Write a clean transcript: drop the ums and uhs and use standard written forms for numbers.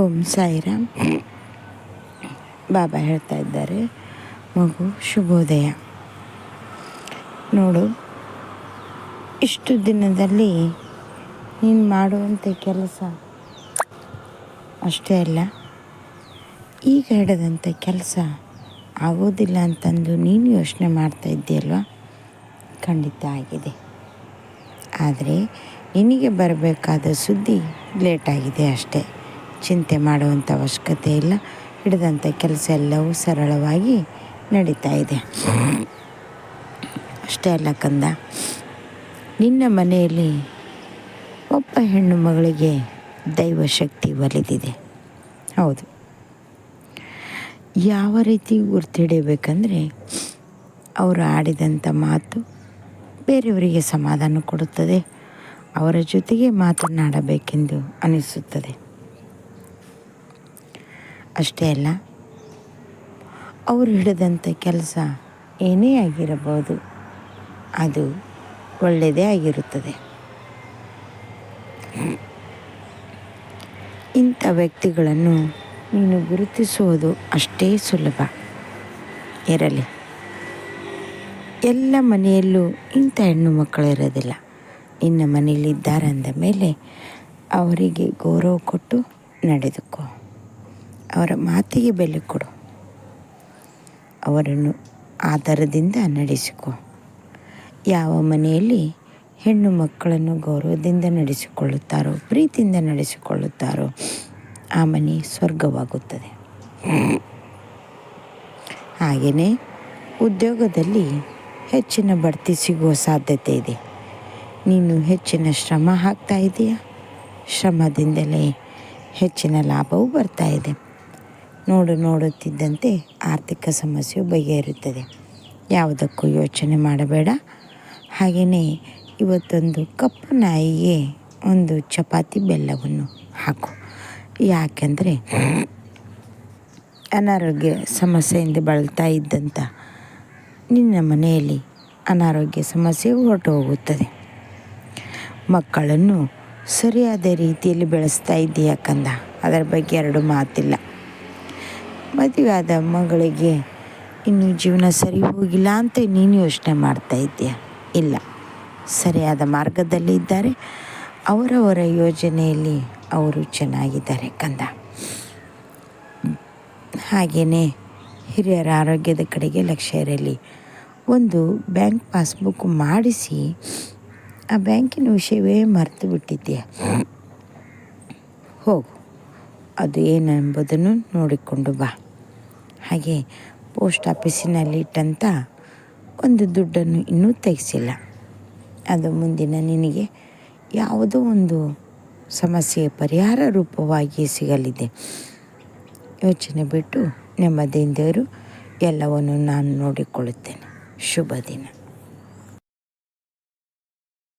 ಓಂ ಸಾಯಿರಾಮ್. ಬಾಬಾ ಹೇಳ್ತಾ ಇದ್ದಾರೆ, ಮಗು ಶುಭೋದಯ. ನೋಡು, ಇಷ್ಟು ದಿನದಲ್ಲಿ ನೀನು ಮಾಡುವಂಥ ಕೆಲಸ ಅಷ್ಟೇ ಅಲ್ಲ, ಈಗ ಹಿಡಿದಂಥ ಕೆಲಸ ಆಗೋದಿಲ್ಲ ಅಂತಂದು ನೀನು ಯೋಚನೆ ಮಾಡ್ತಾ ಇದ್ದೀಯಲ್ವ, ಖಂಡಿತ ಆಗಿದೆ. ಆದರೆ ನಿನಗೆ ಬರಬೇಕಾದ ಸುದ್ದಿ ಲೇಟಾಗಿದೆ ಅಷ್ಟೇ. ಚಿಂತೆ ಮಾಡುವಂಥ ಅವಶ್ಯಕತೆ ಇಲ್ಲ. ಹಿಡಿದಂಥ ಕೆಲಸ ಎಲ್ಲವೂ ಸರಳವಾಗಿ ನಡೀತಾ ಇದೆ. ಅಷ್ಟೇ ಅಲ್ಲ ಕಂದ, ನಿನ್ನ ಮನೆಯಲ್ಲಿ ಒಬ್ಬ ಹೆಣ್ಣು ಮಗಳಿಗೆ ದೈವಶಕ್ತಿ ಒಲಿದಿದೆ. ಹೌದು, ಯಾವ ರೀತಿ ಗುರ್ತಿಡಿಬೇಕಂದ್ರೆ, ಅವರು ಆಡಿದಂಥ ಮಾತು ಬೇರೆಯವರಿಗೆ ಸಮಾಧಾನ ಕೊಡುತ್ತದೆ. ಅವರ ಜೊತೆಗೆ ಮಾತನಾಡಬೇಕೆಂದು ಅನಿಸುತ್ತದೆ. ಅಷ್ಟೇ ಅಲ್ಲ, ಅವರು ಹಿಡಿದಂಥ ಕೆಲಸ ಏನೇ ಆಗಿರಬಹುದು, ಅದು ಒಳ್ಳೆಯದೇ ಆಗಿರುತ್ತದೆ. ಇಂಥ ವ್ಯಕ್ತಿಗಳನ್ನು ನೀನು ಗುರುತಿಸುವುದು ಅಷ್ಟೇ ಸುಲಭ. ಇರಲಿ, ಎಲ್ಲ ಮನೆಯಲ್ಲೂ ಇಂಥ ಹೆಣ್ಣು ಮಕ್ಕಳು ಇರೋದಿಲ್ಲ. ನಿನ್ನ ಮನೆಯಲ್ಲಿದ್ದಾರೆ ಅಂದ ಮೇಲೆ ಅವರಿಗೆ ಗೌರವ ಕೊಟ್ಟು ನಡೆದುಕೋ. ಅವರ ಮಾತಿಗೆ ಬೆಲೆ ಕೊಡು. ಅವರನ್ನು ಆದರದಿಂದ ನಡೆಸಿಕೊ. ಯಾವ ಮನೆಯಲ್ಲಿ ಹೆಣ್ಣು ಮಕ್ಕಳನ್ನು ಗೌರವದಿಂದ ನಡೆಸಿಕೊಳ್ಳುತ್ತಾರೋ, ಪ್ರೀತಿಯಿಂದ ನಡೆಸಿಕೊಳ್ಳುತ್ತಾರೋ, ಆ ಮನೆ ಸ್ವರ್ಗವಾಗುತ್ತದೆ. ಹಾಗೆಯೇ ಉದ್ಯೋಗದಲ್ಲಿ ಹೆಚ್ಚಿನ ಬಡ್ತಿ ಸಿಗುವ ಸಾಧ್ಯತೆ ಇದೆ. ನೀನು ಹೆಚ್ಚಿನ ಶ್ರಮ ಹಾಕ್ತಾ ಇದೆಯಾ, ಶ್ರಮದಿಂದಲೇ ಹೆಚ್ಚಿನ ಲಾಭವೂ ಬರ್ತಾ ಇದೆ. ನೋಡುತ್ತಿದ್ದಂತೆ ಆರ್ಥಿಕ ಸಮಸ್ಯೆಯು ಬಗೆಹರಿಯುತ್ತದೆ. ಯಾವುದಕ್ಕೂ ಯೋಚನೆ ಮಾಡಬೇಡ. ಹಾಗೆಯೇ ಇವತ್ತೊಂದು ಕಪ್ಪು ನಾಯಿಗೆ ಒಂದು ಚಪಾತಿ ಬೆಲ್ಲವನ್ನು ಹಾಕು. ಯಾಕೆಂದರೆ ಅನಾರೋಗ್ಯ ಸಮಸ್ಯೆಯಿಂದ ಬಳಲ್ತಾ ಇದ್ದಂಥ ನಿನ್ನ ಮನೆಯಲ್ಲಿ ಅನಾರೋಗ್ಯ ಸಮಸ್ಯೆ ಹೊರಟು ಹೋಗುತ್ತದೆ. ಮಕ್ಕಳನ್ನು ಸರಿಯಾದ ರೀತಿಯಲ್ಲಿ ಬೆಳೆಸ್ತಾ ಇದ್ದೀಯ ಕಂದ, ಅದರ ಬಗ್ಗೆ ಎರಡು ಮಾತಿಲ್ಲ. ಮದುವೆಯಾದ ಮಗಳಿಗೆ ಇನ್ನೂ ಜೀವನ ಸರಿ ಹೋಗಿಲ್ಲ ಅಂತ ನೀನು ಯೋಚನೆ ಮಾಡ್ತಾ ಇದ್ದೀಯ. ಇಲ್ಲ, ಸರಿಯಾದ ಮಾರ್ಗದಲ್ಲಿ ಇದ್ದಾರೆ. ಅವರವರ ಯೋಜನೆಯಲ್ಲಿ ಅವರು ಚೆನ್ನಾಗಿದ್ದಾರೆ ಕಂದ. ಹಾಗೆಯೇ ಹಿರಿಯರ ಆರೋಗ್ಯದ ಕಡೆಗೆ ಲಕ್ಷ್ಯ ಇರಲಿ. ಒಂದು ಬ್ಯಾಂಕ್ ಪಾಸ್ಬುಕ್ ಮಾಡಿಸಿ ಆ ಬ್ಯಾಂಕಿನ ವಿಷಯವೇ ಮರೆತು ಬಿಟ್ಟಿದ್ದೀಯ. ಹೋಗು, ಅದು ಏನೆಂಬುದನ್ನು ನೋಡಿಕೊಂಡು ಬಾ. ಹಾಗೆ ಪೋಸ್ಟ್ ಆಫೀಸಿನಲ್ಲಿ ಇಟ್ಟಂಥ ಒಂದು ದುಡ್ಡನ್ನು ಇನ್ನೂ ತೆಗೆಸಿಲ್ಲ. ಅದು ಮುಂದಿನ ನಿನಗೆ ಯಾವುದೋ ಒಂದು ಸಮಸ್ಯೆಯ ಪರಿಹಾರ ರೂಪವಾಗಿ ಸಿಗಲಿದೆ. ಯೋಚನೆ ಬಿಟ್ಟು ನೆಮ್ಮದಿಯಿಂದಿರು. ಎಲ್ಲವನ್ನು ನಾನು ನೋಡಿಕೊಳ್ಳುತ್ತೇನೆ. ಶುಭ ದಿನ.